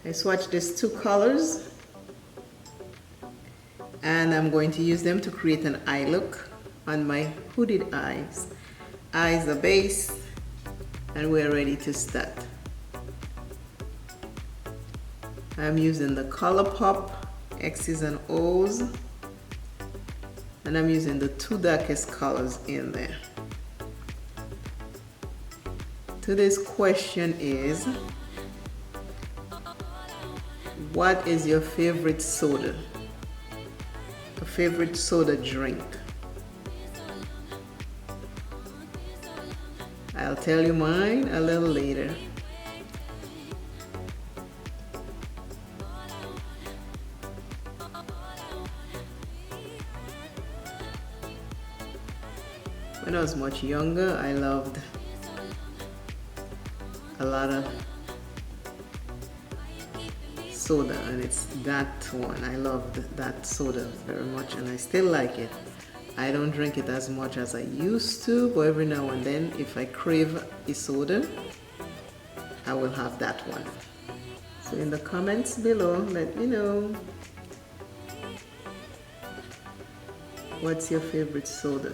I swatched these two colors and I'm going to use them to create an eye look on my hooded eyes. Eyes are base and we're ready to start. I'm using the Colourpop X's and O's and I'm using the two darkest colors in there. Today's question is, what is your favorite soda? A favorite soda drink? I'll tell you mine a little later. When I was much younger, I loved a lot of soda, and it's that one. I loved that soda very much and I still like it. I don't drink it as much as I used to, but every now and then if I crave a soda, I will have that one. So in the comments below, let me know, what's your favorite soda?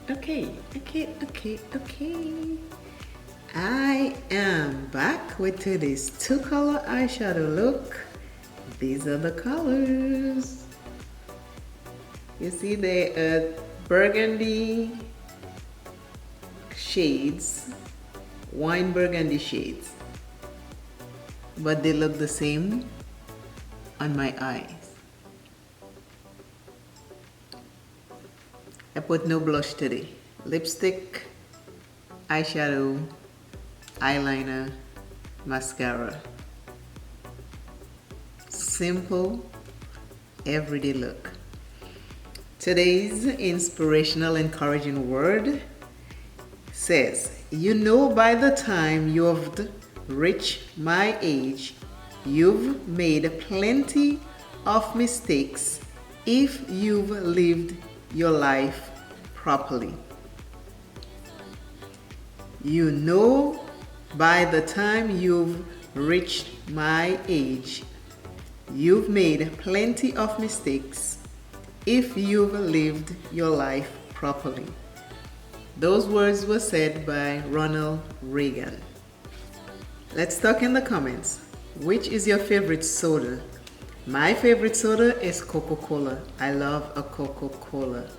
Okay. I am back with today's two color eyeshadow look. These are the colors. You see they are burgundy shades, wine burgundy shades, but they look the same on my eyes. I put no blush today. Lipstick, eyeshadow, eyeliner, mascara. Simple, everyday look. Today's inspirational, encouraging word says, you know by the time you've reached my age, you've made plenty of mistakes if you've lived your life properly. You know by the time you've reached my age, you've made plenty of mistakes if you've lived your life properly. Those words were said by Ronald Reagan. Let's talk in the comments. Which is your favorite soda? My favorite soda is Coca-Cola. I love a Coca-Cola.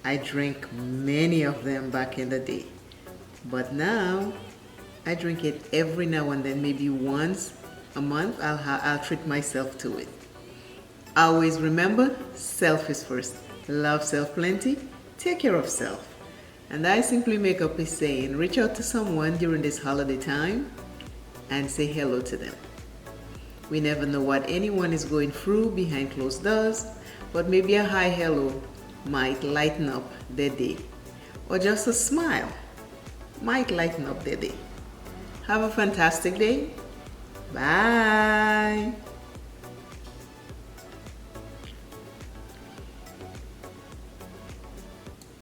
I drank many of them back in the day. But now I drink it every now and then, maybe once a month. I'll treat myself to it. Always remember, self is first. Love self plenty. Take care of self. And I simply make up a saying, reach out to someone during this holiday time and say hello to them. We never know what anyone is going through behind closed doors, but maybe a hi hello might lighten up their day. Or just a smile might lighten up their day. Have a fantastic day. Bye.